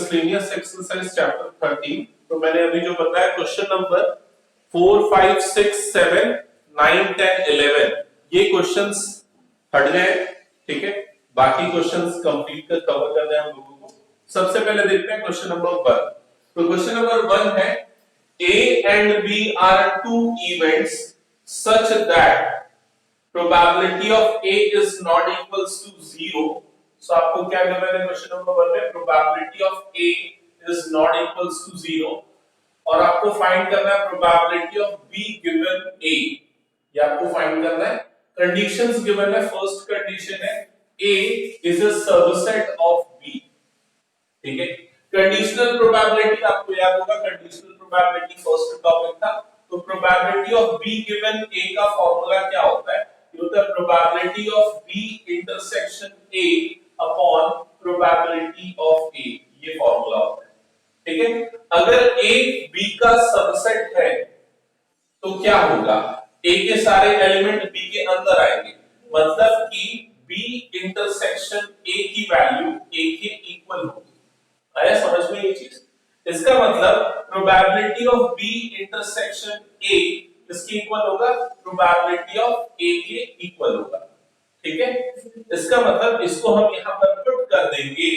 Miscellaneous exercise chapter 13। तो मैंने अभी जो बताया क्वेश्चन नंबर 4 5 6 7 9 10 11 ये क्वेश्चंस हट गए, ठीक है। बाकी क्वेश्चंस कंप्लीट कर कवर करना है हम लोगों को। सबसे पहले देखते हैं क्वेश्चन नंबर 1। तो क्वेश्चन नंबर 1 है A and B are two events such that probability of A is not equals to 0। So आपको क्या करना है क्वेश्चन नंबर 1 में probability of A is not equals to 0 और आपको फाइंड करना है probability of B given A। ये आपको फाइंड करना है। कंडीशंस गिवन है। फर्स्ट कंडीशन है A is a subset of B, ठीक है। कंडीशनल प्रोबेबिलिटी आपको याद होगा, कंडीशनल प्रोबेबिलिटी फर्स्ट टॉपिक था। तो probability of B given A का फॉर्मूला क्या होता है? ये होता है probability of B intersection A upon probability of A, ये फॉर्मूला होता है, ठीक है। अगर A B का सबसेट है तो क्या होगा? A के सारे एलिमेंट B के अंदर आएंगे, मतलब कि B इंटरसेक्शन A की वैल्यू A के इक्वल होगी। आया समझ में ये चीज? इसका मतलब probability of B intersection A इसके इक्वल होगा प्रोबेबिलिटी ऑफ A के इक्वल होगा, ठीक है। इसका मतलब इसको हम यहां पर पुट कर देंगे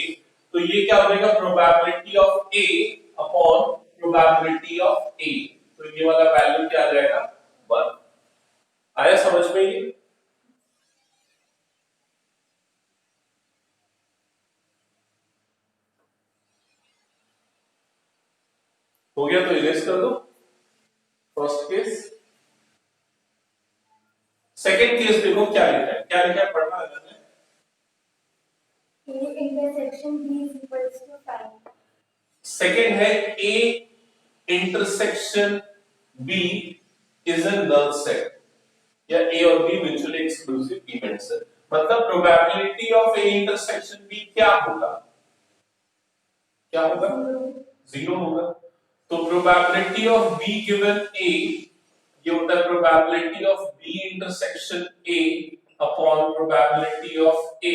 तो ये क्या हो जाएगा? Probability of A upon probability of A। तो ये वाला वैल्यू क्या आ जाएगा? 1। आया समझ में ये? हो गया तो इरेज कर दो फर्स्ट केस। सेकंड केस देखो क्या लिखा है, क्या लिखा है पढ़ना है। A intersection B is equals to 5। Second है A intersection B is a null set, या A और B म्यूचुअली एक्सक्लूसिव इवेंट्स है। मतलब probability of A intersection B क्या होगा? क्या होगा? 0 होगा। तो probability of B given A ये होता है probability of B intersection A upon probability of A।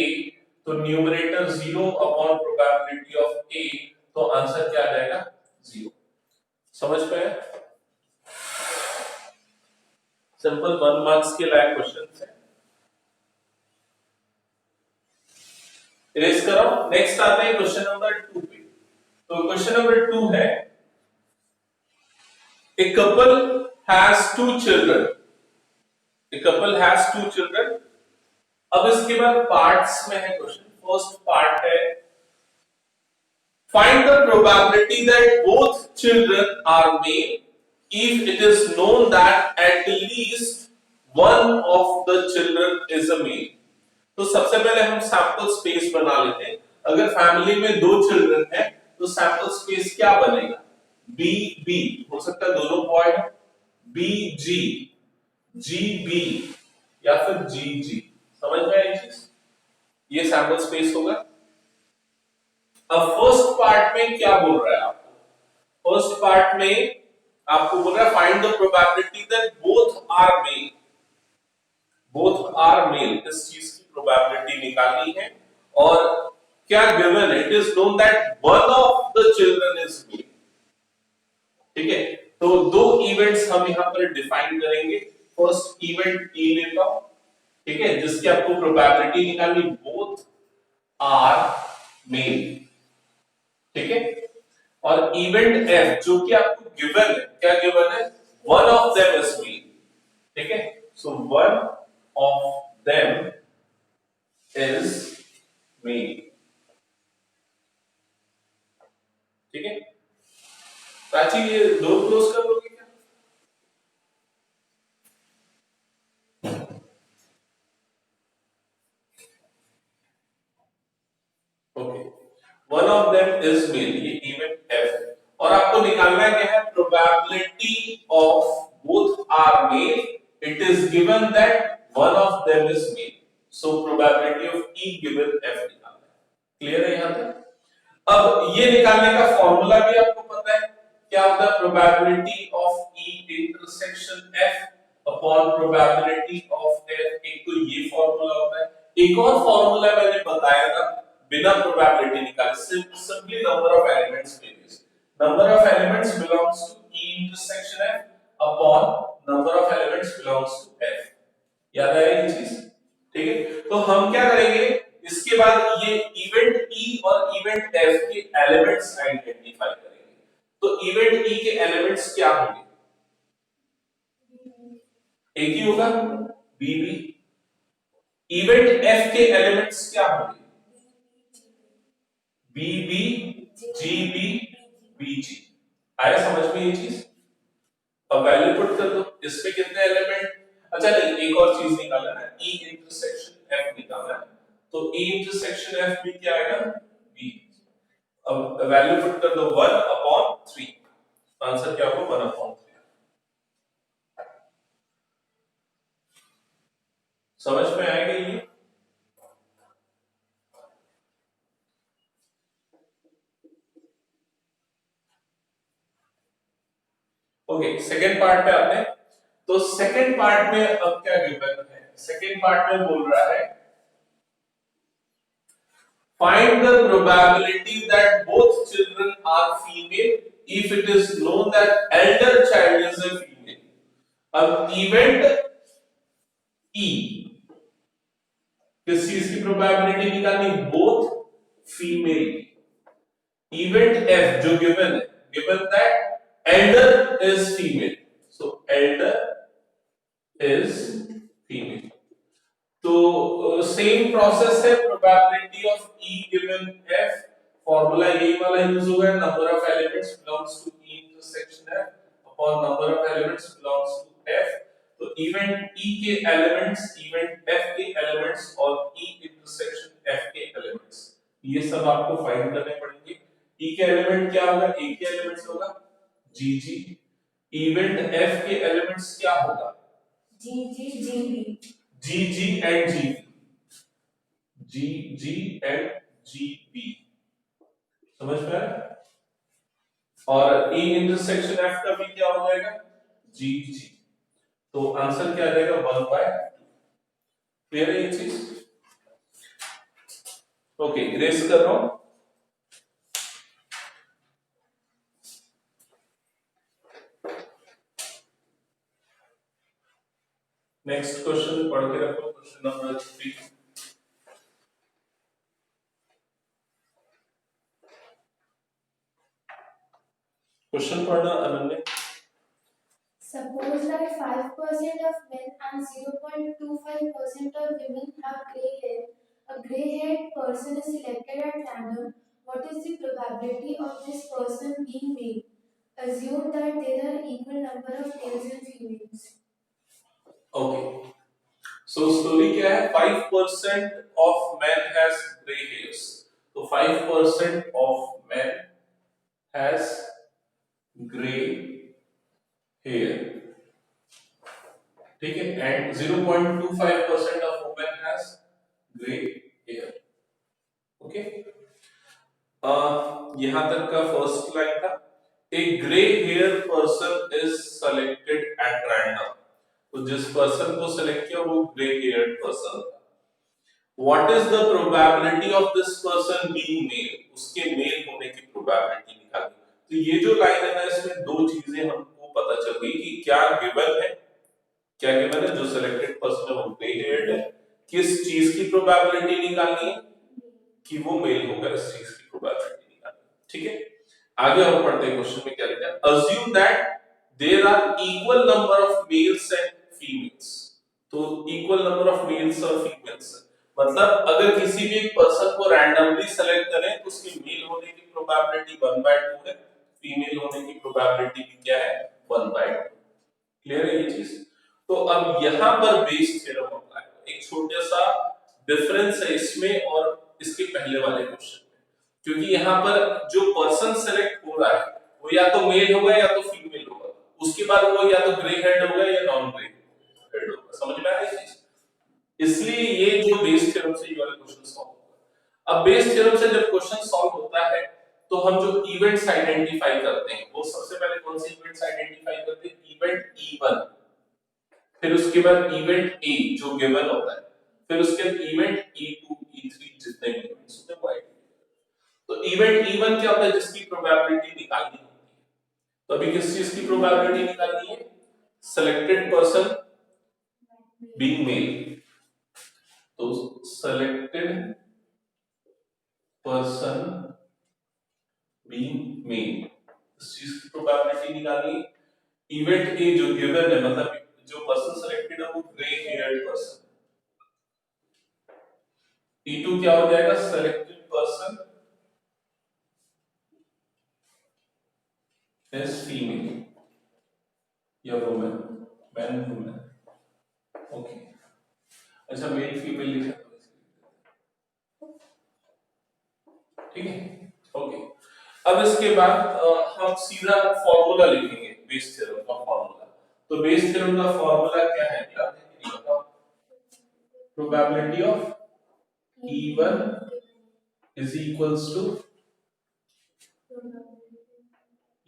तो numerator 0 upon probability of A, तो आंसर क्या आ जाएगा? 0। समझ पाए? सिंपल 1 मार्क्स के लायक क्वेश्चन है। इरेज करो। नेक्स्ट आते हैं क्वेश्चन नंबर 2 पे। तो क्वेश्चन नंबर 2 है A couple has two children। A couple has two children। अब इसके बाद पार्ट्स में है क्वेश्चन। फर्स्ट पार्ट है find the probability that both children are male if it is known that at least one of the children is a male। तो सबसे पहले हम सैंपल स्पेस बना लेते हैं। अगर फैमिली में 2 चिल्ड्रन है तो सैंपल स्पेस क्या बनेगा? बी बी हो सकता है, दोनों बॉय है, बी जी, जी बी या फिर जी जी। समझ में आई चीज? ये सैंपल स्पेस होगा। अब फर्स्ट पार्ट में क्या बोल रहा है आपको? फर्स्ट पार्ट में आपको बोल रहा है find the probability that both are male. Both are male, इस चीज की प्रोबेबिलिटी निकालनी है। और क्या गिवन है? It is known that one of the children is male, ठीक है। तो 2 इवेंट्स हम यहां पर डिफाइन करेंगे। फर्स्ट इवेंट E लेता हूं, ठीक है, जिसकी आपको प्रोबेबिलिटी निकालनी, बोथ आर मेल, ठीक है। और इवेंट F जो कि आपको गिवन है, क्या गिवन है? One of them is male, ठीक है। So one of them is male, ठीक है। प्राची ये डोर क्लोज कर लोगे क्या? Okay, one of them is male, ये इवेंट F है। और आपको निकालना क्या है? Probability of both are male. It is given that one of them is male, so probability of E given F निकालना है। क्लियर है यहां तक? अब ये निकालने का फॉर्मूला भी आपको पता है, क्या होता है? Probability of E intersection F upon probability of F। एक तो ये फॉर्मूला होता है, एक और फॉर्मूला मैंने बताया था बिना प्रोबेबिलिटी निकाले, सिंपली नंबर ऑफ एलिमेंट्स पे based, number of elements belongs to E intersection F upon number of elements belongs to F। याद आया ये चीज? ठीक है, तो हम क्या करेंगे, इसके बाद ये इवेंट E और इवेंट F के एलिमेंट्स आइडेंटिफाई करेंगे। तो इवेंट E के एलिमेंट्स क्या होंगे? एक ही होगा, BB। इवेंट F के एलिमेंट्स क्या होंगे? BB, GB, BG। आया समझ में ये चीज? अब वैल्यू पुट कर दो, इसमें कितने एलिमेंट, अच्छा नहीं एक और चीज निकालना है, E इंटरसेक्शन F निकालना है, तो E इंटरसेक्शन F भी क्या आएगा? B। अब वैल्यू पुट कर दो 1/3, आंसर क्या होगा? 1/3। समझ में आएगा ये? ओके, सेकंड पार्ट पे आते हैं। तो सेकंड पार्ट में अब क्या गिवन है? सेकंड पार्ट में बोल रहा है find the probability that both children are female if it is known that elder child is a female। अब इवेंट E किस चीज की प्रोबेबिलिटी निकालनी? Both female. इवेंट F जो गिवन है, given that elder is female, so elder is female. तो same process है, probability of E given F, formula यही वाला यूज होगा, number of elements belongs to E intersection F upon number of elements belongs to F। तो event E के elements event F के elements और E intersection F के elements, ये सब आपको फाइंड करने पड़ेंगे। E के एलिमेंट क्या होगा? A के एलिमेंट्स होगा GG। इवेंट F के एलिमेंट्स क्या होगा? GG, GB। GG and GB, GG and GB। समझ में आया? और E इंटरसेक्शन F का भी क्या हो जाएगा? GG। तो आंसर क्या आ जाएगा? 1/2। क्लियर है ये चीज? ओके, इरेज कर रहा हूं। नेक्स्ट क्वेश्चन पढ़ के रखो, क्वेश्चन नंबर 3। क्वेश्चन पढ़ना Ananya. Suppose that 5% of men and 0.25% of women have gray hair. A gray-haired person is selected at random. What is the probability of this person being male? Assume that there are equal number of males and females. Okay, so story क्या है? 5% of men has gray hairs। तो 5% of men has gray hair, ठीक है, एंड 0.25% ऑफ women has grey hair. Okay, यहां तक का फर्स्ट लाइन था। A grey hair person is selected at random, तो जिस पर्सन को सेलेक्ट किया वो ग्रे हेयर पर्सन था। What is the probability of this person being male? उसके मेल होने की प्रोबेबिलिटी निकाली। तो ये जो लाइन है ना, इसमें दो चीजें हमको पता चल गई कि क्या गिवन है, क्या गिवन है, जो सिलेक्टेड पर्सन है वो ग्रे हेयर्ड है, किस चीज की प्रोबेबिलिटी निकालनी है कि वो मेल होगा, इस चीज की प्रोबेबिलिटी निकालनी। ठीक है, आगे और पढ़ते हैं। क्वेश्चन में क्या लिखा है? Assume that there are equal number of males and females. तो इक्वल नंबर ऑफ मेल्स और फीमेल्स मतलब अगर किसी भी एक पर्सन को रैंडमली सेलेक्ट करें तो उसके मेल होने की प्रोबेबिलिटी 1/2 है, फीमेल होने की प्रोबेबिलिटी भी क्या है? 1/2। क्लियर है ये चीज? तो अब यहां पर बेस थ्योरम अप्लाई है। एक छोटा सा डिफरेंस है इसमें और इसके पहले वाले क्वेश्चन में, क्योंकि यहां पर जो पर्सन सेलेक्ट हो रहा है वो या तो मेल होगा या तो फीमेल होगा, उसके बाद वो या तो ग्रे हेड होगा या नॉन ग्रे हेड होगा। समझ में आ रही है? इसलिए ये जो बेस थ्योरम से ये वाला क्वेश्चन सॉल्व होगा। अब बेस थ्योरम से जब क्वेश्चन सॉल्व होता है तो हम जो इवेंट्स आइडेंटिफाई करते हैं वो सबसे पहले कौन से इवेंट्स आइडेंटिफाई करते हैं? इवेंट E1, फिर उसके बाद इवेंट A जो गिवन होता है, फिर उसके बाद इवेंट E2 E3 जितने भी इवेंट्स होते हैं वो तो इवेंट E1 क्या होता है, जिसकी प्रोबेबिलिटी निकालनी होती है। तो अभी किस चीज की प्रोबेबिलिटी निकालनी है, सेलेक्टेड पर्सन बीइंग मेल। तो सेलेक्टेड पर्सन बीइंग मेल, इस चीज की प्रोबेबिलिटी निकालनी है। इवेंट ए जो गिवन है, मतलब जो पर्सन सेलेक्टेड है वो ग्रे हेयर्ड पर्सन, E2 क्या हो जाएगा, सेलेक्टेड पर्सन इज फीमेल या वुमेन, मैन वुमेन, ओके। अच्छा मेल फीमेल लिखा था, ठीक है, ओके। अब इसके बाद हम सीधा फॉर्मूला लिखेंगे, बेस थ्योरम का फॉर्मूला। तो बेस थ्योरम का फॉर्मूला क्या है, याद है कि नहीं बताओ, probability of E1 is equals to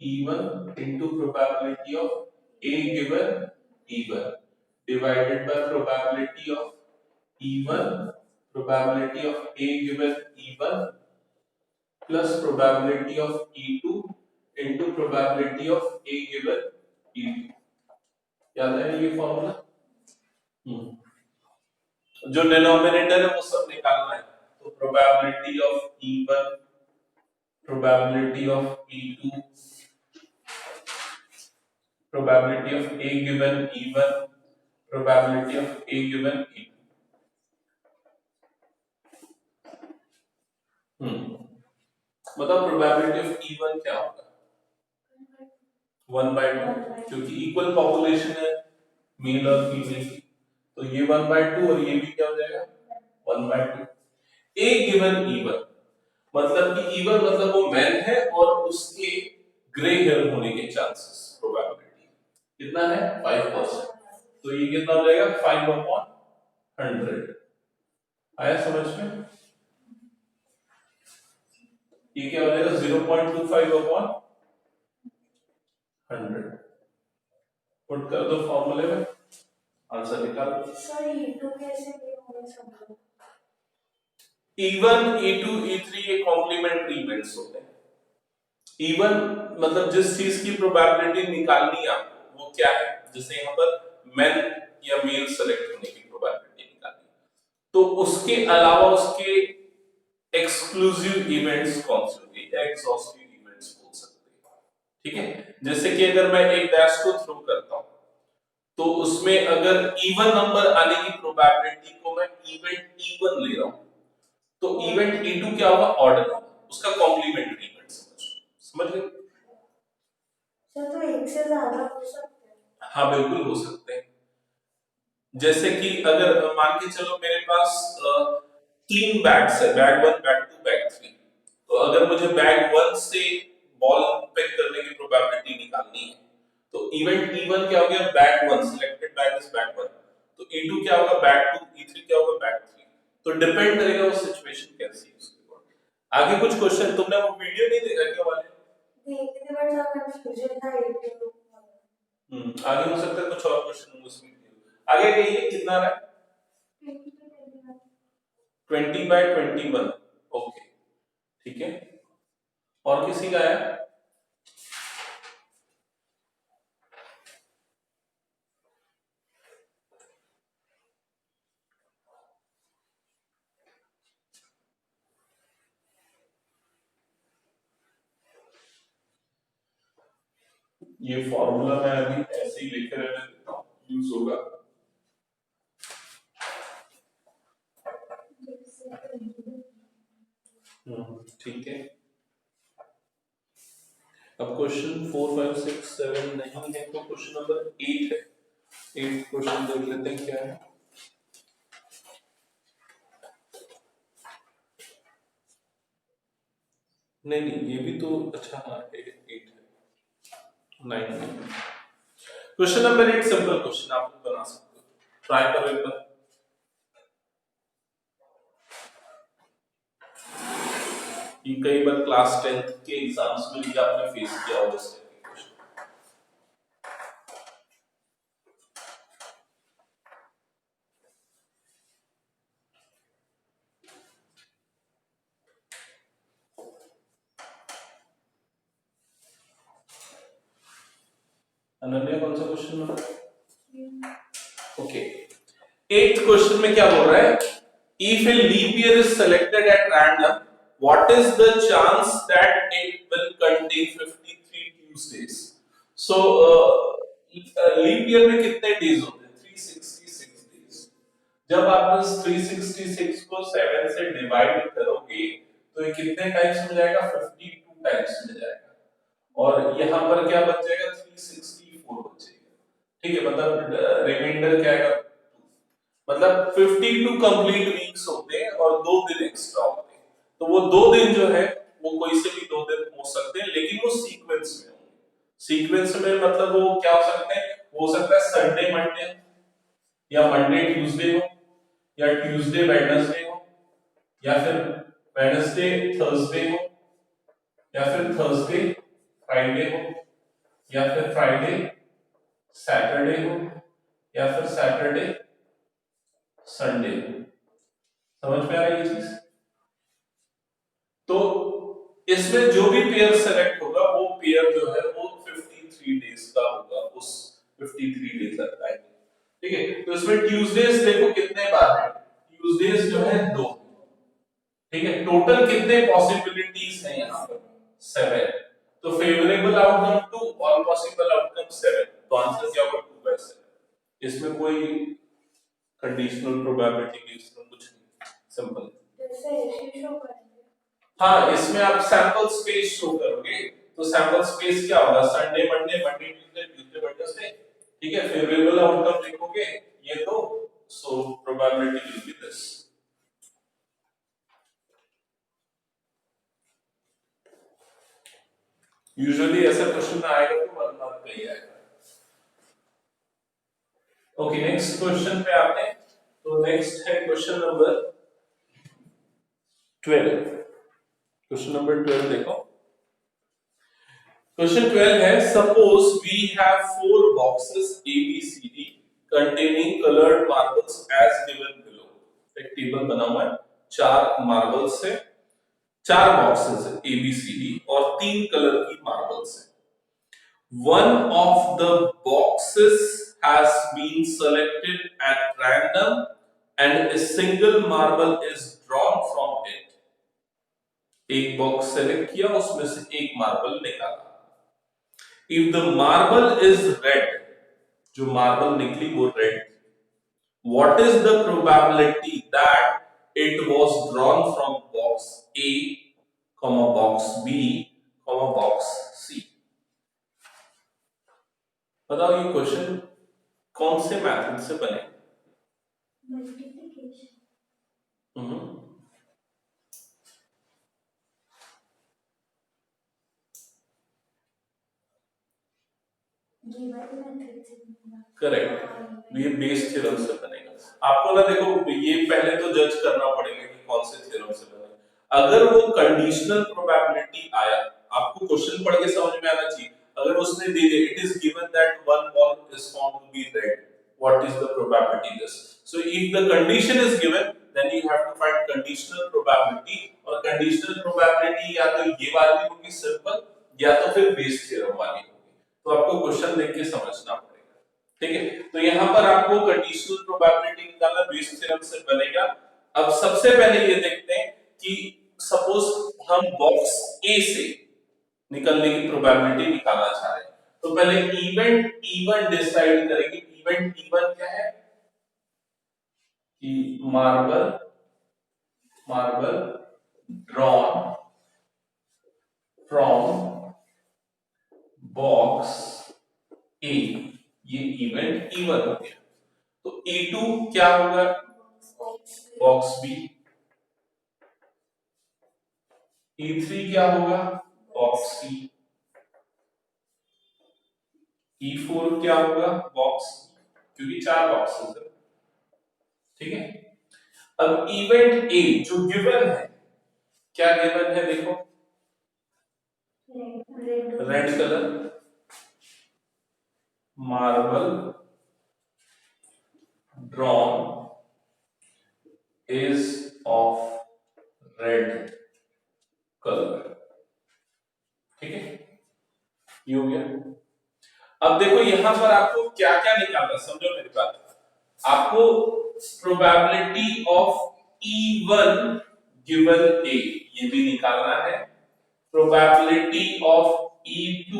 E1 into probability of A given E1 divided by probability of E1, probability of A given E1 plus probability of E2 into probability of A given E2। याद है ये formula? जो denominator है वो सब निकालना है। तो probability of E1, probability of E2, probability of A given E1, probability of A given E2। बताओ प्रोबेबिलिटी ऑफ E1 क्या होगा, 1/2, क्योंकि इक्वल पॉपुलेशन है मेल और फीमेल की, तो ये 1/2 और ये भी क्या हो जाएगा 1/2। A गिवन E1 मतलब कि E1 मतलब वो मैन है और उसके ग्रे हेयर होने के चांसेस, प्रोबेबिलिटी कितना है 5%। तो ये कितना हो जाएगा 5/100। आया समझ में? ये क्या हो जाएगा 0.25/100। पुट कर दो फॉर्मूले में, आंसर निकाल दो। सर E2 कैसे होगा सब? E1, E2, E3 ये कॉम्प्लीमेंट्री इवेंट्स होते हैं। E1 मतलब जिस चीज की प्रोबेबिलिटी निकालनी है आपको वो क्या है, जैसे यहाँ पर मेन या मेल सेलेक्ट होने की प्रोबेबिलिटी निकालनी है, तो उसके अलावा उसके एक्सक्लूसिव इवेंट्स कौन से होंगे, एग्जॉस्टिव इवेंट्स बोल सकते हैं, ठीक है। जैसे कि अगर मैं एक डैश को थ्रो करता हूं तो उसमें अगर इवन नंबर आने की प्रोबेबिलिटी को मैं इवेंट E1 ले रहा हूं, तो इवेंट E2 क्या होगा, ऑड नंबर, उसका कॉम्प्लीमेंट्री इवेंट समझ गए? सर तो एक से ज्यादा हो सकते हैं? हाँ बिल्कुल हो सकते हैं। जैसे कि अगर मान के चलो मेरे पास 3 बैग्स है, बैग 1, बैग 2, बैग 3, तो अगर मुझे बैग 1 से बॉल पिक करने की प्रोबेबिलिटी निकालनी है, तो इवेंट E1 क्या हो गया, bag 1, selected bag is bag 1, तो E2 क्या होगा, बैग 2, E3 क्या होगा, बैग 3। तो डिपेंड करेगा वो सिचुएशन कैसी है उसके ऊपर। आगे कुछ क्वेश्चन, तुमने वो वीडियो नहीं देखा क्या वाले? देखे थे बट सब कंफ्यूजन था E2। आगे हो सकता है कुछ और क्वेश्चन उसमें। आगे कहिए कितना रहा है, 20/21, ओके ठीक है। और किसी का है? ये फॉर्मूला मैं अभी ऐसे ही लेकर रहने देता हूँ, यूज होगा। ठीक है। अब क्वेश्चन 4, 5, 6, 7 नहीं है तो क्वेश्चन नंबर 8 है। 8 क्वेश्चन देख लेते हैं क्या है। नहीं नहीं ये भी तो अच्छा, हाँ 8 है, 9 है। क्वेश्चन नंबर 8 सिंपल क्वेश्चन आप लोग बना सकते हो, ट्राई करो एक बार। ये कई बार क्लास 10th के एग्जाम्स में भी आपने फेस किया होगा इस टाइप के क्वेश्चन। अनन्या कौन सा क्वेश्चन बना? ओके, 8th क्वेश्चन में क्या बोल रहा है? If a leap year is selected at random, what is the chance that it will contain 53 Tuesdays? So, leap year में कितने days होते हैं? 366 days. जब आप इस 366 को 7 से डिवाइड करोगे तो ये कितने टाइम्स में जाएगा? 52 टाइम्स में जाएगा। और यहाँ पर क्या बच जाएगा? 364 बचेगा। ठीक है, मतलब रिमाइंडर क्या आएगा? मतलब 52 कंप्लीट वीक्स होते हैं और 2 दिन एक्स्ट्रा होते हैं। तो वो 2 दिन जो है वो कोई से भी 2 दिन हो सकते हैं, लेकिन वो सीक्वेंस में होंगे। सीक्वेंस में मतलब वो क्या हो सकते हैं? हो सकता है संडे मंडे, या मंडे ट्यूसडे हो, या ट्यूसडे वेडनेसडे हो, या फिर वेडनेसडे थर्सडे हो, या फिर थर्सडे फ्राइडे हो, या फिर फ्राइडे सैटरडे हो, या फिर सैटरडे संडे। समझ में आ रही है ये चीज? तो इसमें जो भी पेयर सेलेक्ट होगा वो पेयर जो है वो 53 डेज का होगा, उस 53 डेज तक आएंगे। ठीक है, तो इसमें ट्यूसडेज देखो कितने बार है? ट्यूसडेज जो है 2। ठीक है, टोटल कितने पॉसिबिलिटीज हैं यहाँ पर? 7। तो फेवरेबल आउटकम 2 और पॉसिबल आउटकम 7। तो आंसर क्या होगा? 2/7। इसमें कोई कंडीशनल प्रोबेबिलिटी की कुछ नहीं, सिंपल। हाँ, इसमें आप सैंपल स्पेस शो करोगे तो सैंपल स्पेस क्या होगा? Sunday Monday, Monday Tuesday, Tuesday Wednesday. ठीक है, फेवरेबल आउटकम लिखोगे ये तो, so probability will be this. Usually ऐसा क्वेश्चन में आएगा तो 1 मार्क का ही आएगा। ओके, नेक्स्ट क्वेश्चन पे आते हैं। तो नेक्स्ट है क्वेश्चन नंबर 12। क्वेश्चन नंबर 12 देखो। क्वेश्चन 12 है, suppose we have 4 boxes A B C D containing colored marbles as given below। एक टेबल बना हुआ है, 4 मार्बल्स है, 4 बॉक्सेस है A B C D और 3 कलर की मार्बल्स है। One of the boxes has been selected at random and a single marble is drawn from it। एक बॉक्स सेलेक्ट किया, उसमें से एक मार्बल निकाला। If the marble is red, जो मार्बल निकली वो red, what is the probability that it was drawn from box A, box B, box C? बताओ ये क्वेश्चन कौन से मेथड से बने? मल्टीप्लिकेशन। करेक्ट, ये बेस थ्योरम से बनेगा। आपको ना देखो ये पहले तो जज करना पड़ेगा कि कौन से थ्योरम से बनेगा। अगर वो कंडीशनल प्रोबेबिलिटी आया, आपको क्वेश्चन पढ़ के समझ में आना चाहिए। अगर उसने दे दिया it is given that one ball is found to be red, what is the probability this? So if the condition is given then you have to find conditional probability. और कंडीशनल प्रोबेबिलिटी या तो ये वाली होगी simple, या तो फिर Bayes theorem वाली होगी। तो आपको क्वेश्चन देख के समझना पड़ेगा। ठीक है, तो यहां पर आपको कंडीशनल प्रोबेबिलिटी निकालना बेस थ्योरम से बनेगा। अब सबसे पहले ये देखते हैं कि सपोज हम बॉक्स ए से निकलने की प्रोबेबिलिटी निकालना चाह रहे हैं, तो पहले इवेंट E1 डिसाइड करेंगे। इवेंट E1 क्या है? कि मार्बल ड्रॉन फ्रॉम बॉक्स ए, ये इवेंट E1 हो गया। तो E2 क्या होगा? Box B. E3 क्या होगा? बॉक्स सी। E4 क्या होगा? बॉक्स, क्योंकि 4 बॉक्सेस है। ठीक है, अब इवेंट ए जो गिवन है, क्या गिवन है? देखो red colour, marble drawn is of red colour. ठीक है, ये हो गया। अब देखो यहां पर आपको क्या क्या निकालना है, समझो मेरी बात। आपको probability of E1 given A ये भी निकालना है, probability of E2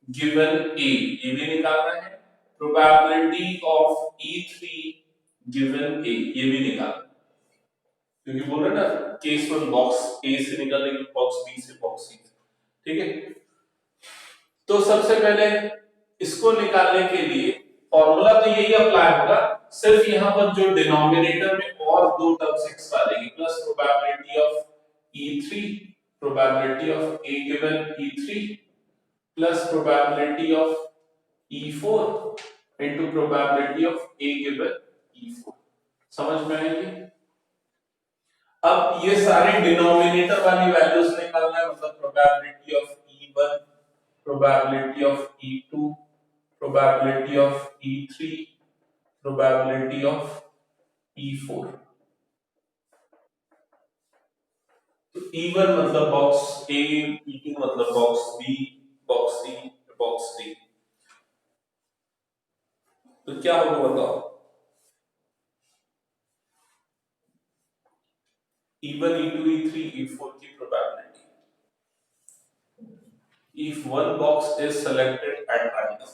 given A ये भी निकालना है, probability of E3 given A ये भी निकालना है। क्योंकि बोल रहे ना केस वन बॉक्स A से निकलने के बॉक्स B से बॉक्स C, ठीक है। तो सबसे पहले इसको निकालने के लिए फॉर्मूला तो यही अप्लाई होगा, सिर्फ यहां पर जो डिनोमिनेटर में और दो टर्म्स एक्स्ट्रा देंगे, plus probability of E3, probability of A given E3 plus probability of E4 into probability of A given E4। समझ में आएगी? अब ये सारे डिनोमिनेटर वाली वैल्यूज निकालना है, मतलब probability of E1, probability of E2, probability of E3, probability of E4। तो E1 मतलब बॉक्स A, E2 मतलब box B, box C, box D। तो क्या होगा बताओ? E1, E2, E3, E4 की probability. If one box is selected at random,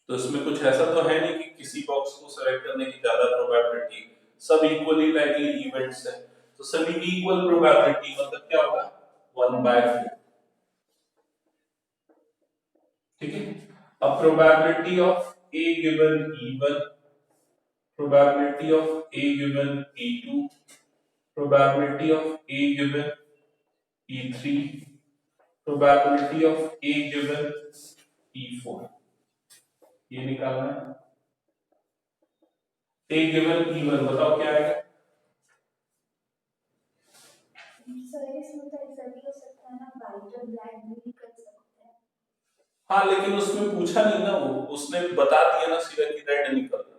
तो इसमें कुछ ऐसा तो है नहीं कि किसी बॉक्स को सेलेक्ट करने की ज्यादा प्रोबेबिलिटी, सब इक्वली लाइकली इवेंट्स है, तो सभी की इक्वल प्रोबेबिलिटी, मतलब क्या होगा 1/4। ठीक है। अब probability of A given E1, probability of A given E2, probability of A given E3, probability of A given E4 ये निकालना है। A गिवन E1 बताओ क्या आएगा? सर इसमें तो ऐसा भी हो सकता है ना, वाइट और ब्लैक भी कर सकते हैं। हाँ लेकिन उसमें पूछा नहीं ना, वो उसने बता दिया ना सीधा कि रेड निकल रहा है।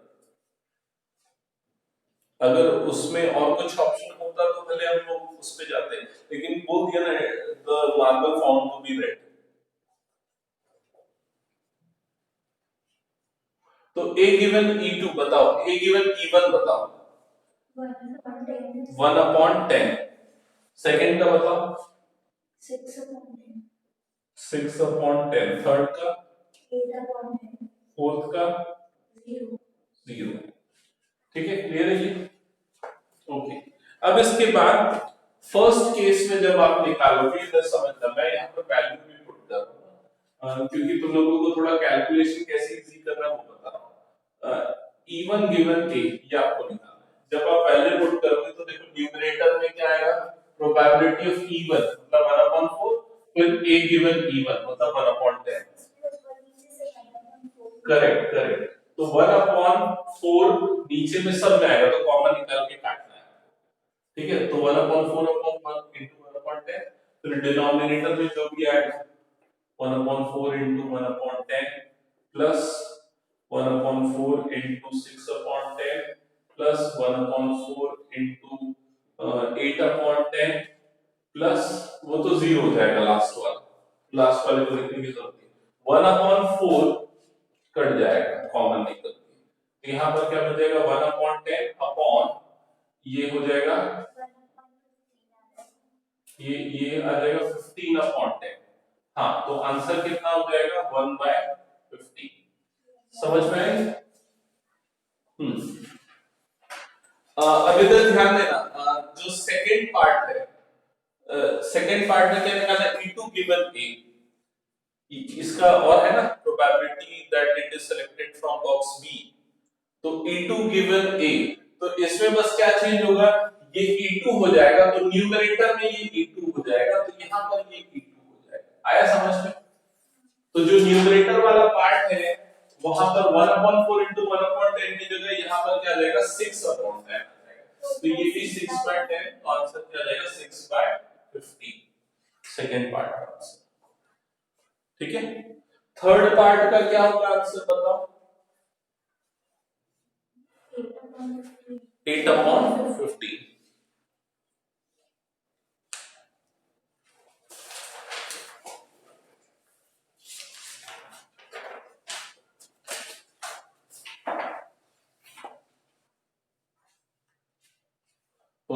अगर उसमें और कुछ ऑप्शन होता तो पहले हम लोग उस पे जाते, लेकिन बोल दिया ना the marble found to be red. तो A गिवन E2 बताओ, A गिवन E1 बताओ। 1/10। सेकंड का बताओ 6/10। 6/10। थर्ड का 8/10। फोर्थ का 0। ठीक है, क्लियर है ये? ओके। अब इसके बाद फर्स्ट केस में जब आप निकालोगे इधर समझना, मैं यहाँ पर वैल्यू भी पुट करूंगा क्योंकि तुम लोगों को थोड़ा कैलकुलेशन कैसे इजी करना है वो बता रहा हूं। E1 गिवन A ये आपको निकालना है। जब आप वैल्यू पुट करोगे तो देखो न्यूमरेटर में क्या आएगा, प्रोबेबिलिटी ऑफ E1 मतलब 1/4, फिर A गिवन E1 मतलब 1/10। Correct correct. तो 1/4 नीचे में सब में आएगा तो कॉमन निकाल के काटना है, ठीक है। तो 1/4/1 into 1/10, फिर डिनोमिनेटर में जो भी आएगा 1/4 into 1/10 plus 1/4 into 6/10 plus 1/4 into 8/10 plus वो तो जीरो हो जाएगा लास्ट वाला, लास्ट वाले को लिखने की जरूरत नहीं। 1/4 कट जाएगा कॉमन निकल के, तो यहाँ पर क्या बचेगा 1/10 अपॉन ये हो जाएगा, ये आ जाएगा 15/10। हाँ तो आंसर कितना हो जाएगा 1/15। समझ में आई? अब इधर ध्यान देना, जो सेकंड पार्ट है, सेकंड पार्ट में क्या निकालना है, E2 गिवन A, इसका और है ना probability that it is selected from box B, तो E2 गिवन A, तो इसमें बस क्या चेंज होगा, ये E2 हो जाएगा, तो न्यूमरेटर में ये E2 हो जाएगा, तो यहां पर ये E2 हो जाएगा। आया समझ में? तो जो न्यूमरेटर वाला पार्ट है वहां पर 1/4 into 1/10 की जगह यहां पर क्या आ जाएगा 6/10 आ जाएगा, तो ये भी 6/10, तो आंसर क्या आ जाएगा 6/15, सेकंड पार्ट का आंसर। ठीक है। थर्ड पार्ट का क्या होगा आंसर बताओ? 8/15।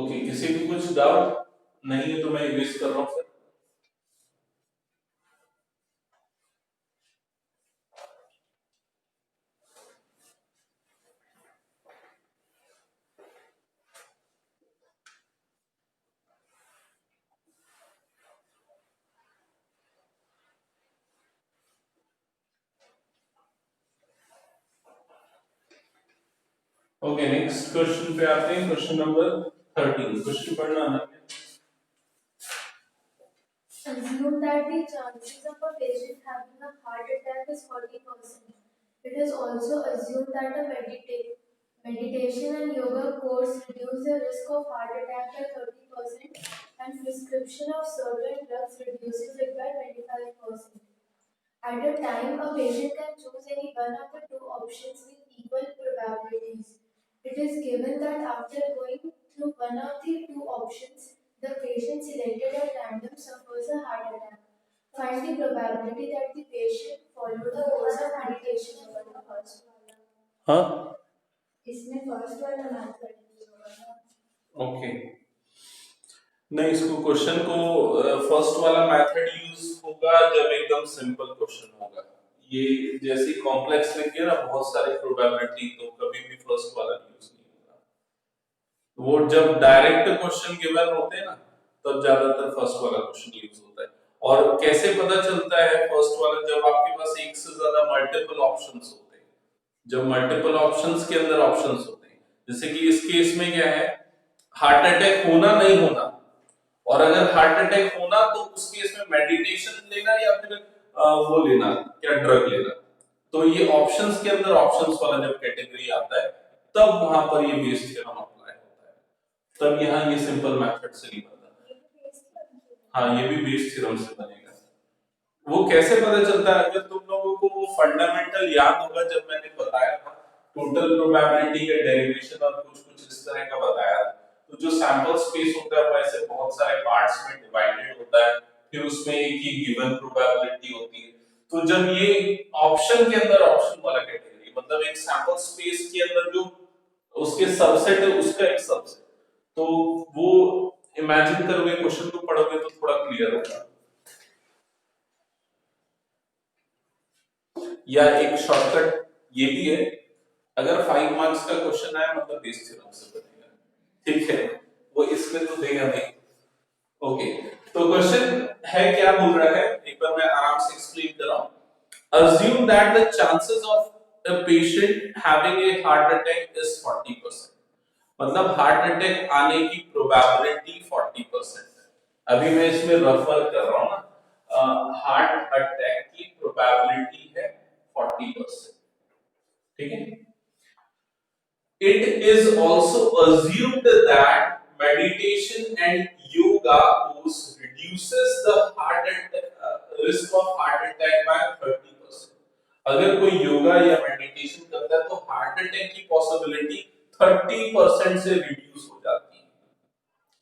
ओके, किसी को कुछ डाउट नहीं है तो मैं यूज कर रहा हूँ फिर। ओके, नेक्स्ट क्वेश्चन पे आते हैं। Question number 13। क्वेश्चन पढ़ना है। Assume that the chances of a patient having a heart attack is 40%. It is also assumed that a meditation and yoga course reduce the risk of heart attack by 30% and prescription of certain drugs reduces it by 25%. At a time, a patient can choose any one of the two options with equal probabilities. It is given that after going through one of the two options, the patient selected at random suffers a heart attack. Find the probability that the patient followed the course of meditation over the first one. हाँ, इसमें first वाला method okay. नहीं, इसको question को first वाला method use होगा जब एकदम सिंपल क्वेश्चन होगा। ये जैसे कॉम्प्लेक्स लिखे ना बहुत सारे प्रोबेबिलिटी, तो कभी भी फर्स्ट वाला यूज नहीं होगा। वो जब डायरेक्ट क्वेश्चन गिवन होते हैं ना, तब ज्यादातर फर्स्ट वाला क्वेश्चन यूज होता है। और कैसे पता चलता है फर्स्ट वाला? जब आपके पास एक से ज्यादा मल्टीपल ऑप्शंस होते हैं। जब मल्टीपल ऑप्शंस के अंदर ऑप्शंस होते हैं, जैसे कि इस केस में क्या है, हार्ट अटैक होना नहीं होना, और अगर हार्ट अटैक होना तो उस केस में मेडिटेशन लेना या फिर वो लेना, क्या ड्रग लेना। तो ये ऑप्शंस के अंदर ऑप्शंस वाला जब कैटेगरी आता है, तब वहां पर ये बेस थ्योरम अप्लाई होता है। तब यहाँ ये सिंपल मेथड से नहीं बनता। हाँ, ये भी बेस थ्योरम से बनेगा। वो कैसे पता चलता है? अगर तुम लोगों को वो फंडामेंटल याद होगा, जब मैंने बताया था टोटल प्रोबेबिलिटी का डेरिवेशन और कुछ कुछ इस तरह का बताया था। तो जो सैंपल स्पेस होता है वो ऐसे बहुत सारे पार्ट्स में डिवाइडेड होता है, फिर उसमें एक ही गिवन प्रोबेबिलिटी होती है। तो जब ये ऑप्शन के अंदर ऑप्शन वाला कैटेगरी, मतलब एक सैंपल स्पेस के अंदर जो उसके सबसेट है उसका एक सबसेट, तो वो इमेजिन करोगे, क्वेश्चन को पढ़ोगे तो थोड़ा क्लियर होगा। या एक शॉर्टकट ये भी है, अगर 5 मार्क्स का क्वेश्चन आया मतलब बेस थ्योरम से बनेगा, ठीक है? वो इसमें तो देगा नहीं। ओके, तो क्वेश्चन है क्या बोल रहा है, एक बार मैं आराम से एक्सप्लेन कर रहा हूं। assume that the chances of a patient having a heart attack is 40%। मतलब हार्ट अटैक आने की प्रोबेबिलिटी 40% है। अभी मैं इसमें रेफर कर रहा हूं ना, हार्ट अटैक की प्रोबेबिलिटी है 40%, ठीक है? It is also assumed that meditation and yoga course reduces the risk of heart attack by 30%। अगर कोई योगा या मेडिटेशन करता है तो हार्ट अटैक की पॉसिबिलिटी 30% से रिड्यूस हो जाती है।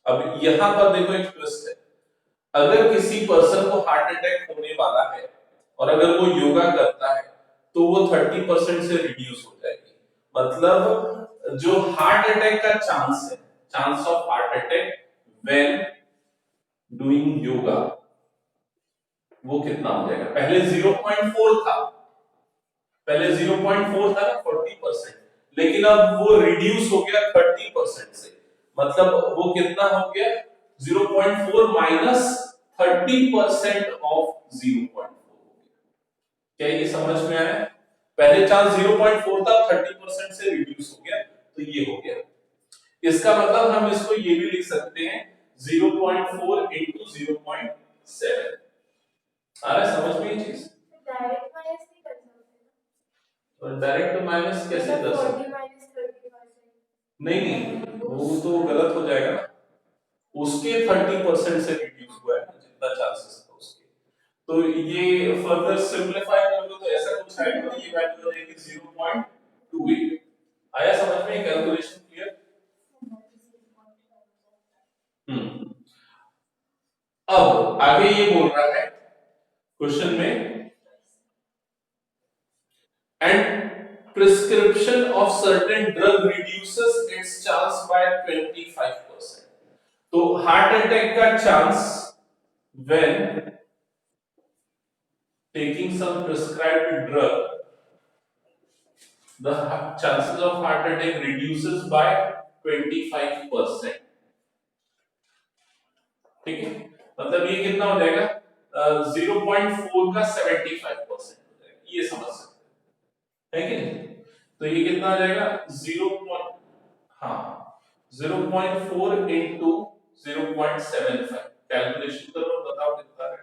अब यहां पर देखो एक ट्विस्ट है, अगर किसी पर्सन को हार्ट अटैक होने वाला है और अगर वो योगा करता है तो वो 30% से रिड्यूस हो जाएगी। मतलब जो हार्ट अटैक का चांस है, chance of heart attack when doing yoga, वो कितना हो जाएगा? पहले 0.4 था, पहले 0.4 था ना 40%, लेकिन अब वो रिड्यूस हो गया 30% से। मतलब वो कितना हो गया? 0.4 माइनस 30% ऑफ 0.4। क्या ये समझ में आया? पहले चांस 0.4 था, 30% से रिड्यूस हो गया, तो ये हो गया। इसका मतलब हम इसको ये भी लिख सकते हैं 0.4 into 0.7। आ रहा है समझ में ये चीज? डायरेक्ट माइनस नहीं कर सकते, और डायरेक्ट माइनस कैसे कर सकते? 40 माइनस 30%। नहीं, वो तो गलत हो जाएगा ना। उसके 30% से रिड्यूस हुआ है ना, जितना चांसेस था उसके। तो ये फर्दर सिंपलीफाई करोगे तो ऐसा कुछ आएगा, ये वैल्यू हो जाएगी 0.28। आया समझ में? Calculation clear? अब आगे ये बोल रहा है क्वेश्चन में, and prescription of certain drug reduces its chance by 25%। तो हार्ट अटैक का chance when taking some prescribed drug, the chances of heart attack reduces by 25%। ठीक है, मतलब ये कितना हो जाएगा, 0.4 का 75% हो जाएगा, ये समझ सकते हैं, है कि नहीं? तो ये कितना हो जाएगा 0, हाँ 0.4 इंटू 0.75, कैलकुलेशन करो बताओ कितना है,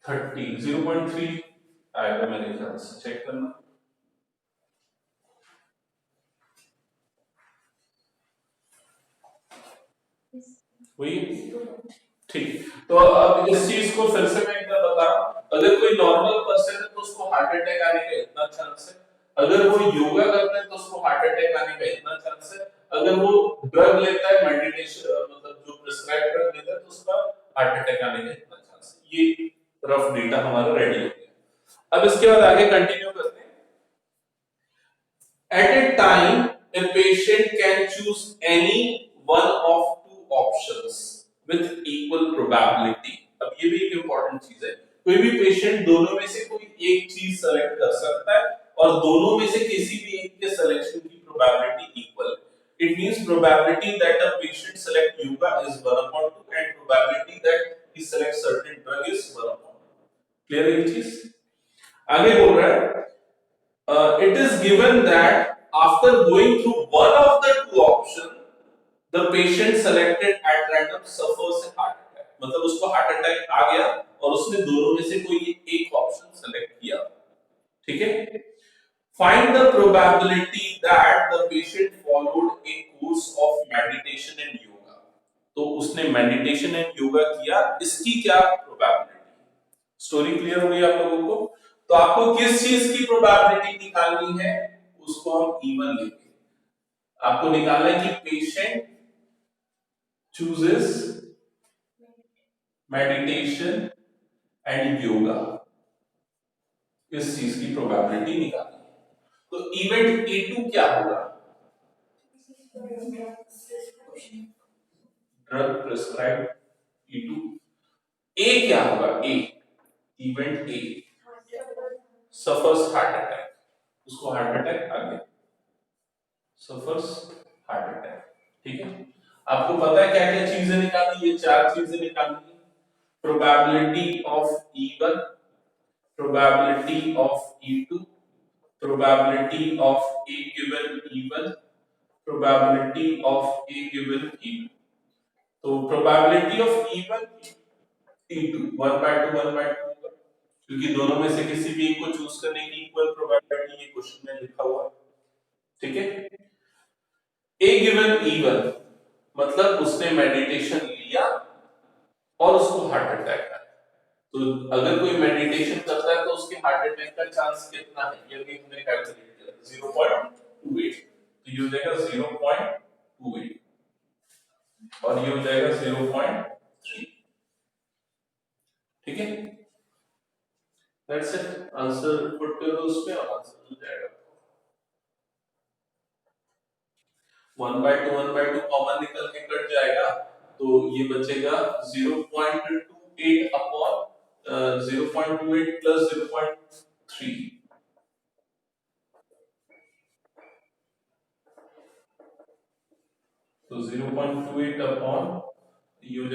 30, 0.3 आएगा मेरे ख्याल से, चेक करना। वही, ठीक। तो अब इस चीज को फिर से मैं एक बार बता रहा हूं, अगर कोई नॉर्मल पर्सन है तो उसको हार्ट अटैक आने का इतना चांस है, अगर वो योगा करता है तो उसको हार्ट अटैक आने का इतना चांस है, अगर वो ड्रग लेता है मेडिटेशन मतलब जो प्रिस्क्राइब ड्रग लेता है तो उसका हार्ट अटैक आने का इतना चांस है। ये रफ डेटा हमारा रेडी हो गया। अब इसके बाद आगे कंटिन्यू करते हैं। At a time, a patient can choose any one of two options with equal probability। अब ये भी एक इंपॉर्टेंट चीज है, कोई भी पेशेंट दोनों में से कोई एक चीज सेलेक्ट कर सकता है और दोनों में से किसी भी एक के सिलेक्शन की प्रोबेबिलिटी इक्वल है। It means probability that a patient select yoga is 1/2 and probability that he select certain drug is 1/2। Clear है ये चीज? आगे बोल रहा है, it is given that after going through one of the two options, the patient selected at random suffers a heart attack। मतलब उसको heart attack आ गया और उसने दोनों में से कोई एक ऑप्शन सेलेक्ट किया। ठीक है, find the probability that the patient followed a course of meditation and yoga। तो उसने मेडिटेशन एंड योगा किया, इसकी क्या प्रोबेबिलिटी? स्टोरी क्लियर हो गई आप लोगों को? तो आपको किस चीज की प्रोबेबिलिटी निकालनी है, उसको हम इवन लेंगे। आपको निकालना है कि patient chooses meditation and yoga, इस चीज की प्रोबेबिलिटी निकालनी है। तो इवेंट A2 क्या होगा? Drug prescribe E2। ए क्या होगा? A, event A suffers heart attack, उसको हार्ट अटैक आ गया, सफर्स हार्ट अटैक। ठीक है, आपको पता है क्या क्या चीजें निकालनी, ये चार चीजें निकालनी है। Probability of E1, probability of E2, probability of A given E1, probability of A given E2। तो प्रोबेबिलिटी ऑफ E1 E2 1/2 1/2 होगा, क्योंकि दोनों में से किसी भी एक को चूज करने की इक्वल प्रोबेबिलिटी ये क्वेश्चन में लिखा हुआ है। ठीक है, ए गिवन E1 मतलब उसने मेडिटेशन लिया और उसको हार्ट अटैक आया। तो अगर कोई मेडिटेशन करता है तो उसके हार्ट अटैक का चांस कितना है, ये भी हमने कैलकुलेट किया 0.28। तो ये हो जाएगा 0.28 और ये हो जाएगा 0.3। ठीक है, दैट्स इट। आंसर पुट कर दो उसमें और आंसर मिल जाएगा। 1/2 1/2 कॉमन निकल के कट जाएगा, तो ये बचेगा 0.28 अपॉन 0.28 प्लस 0.3। तो 0.28 अपॉन ये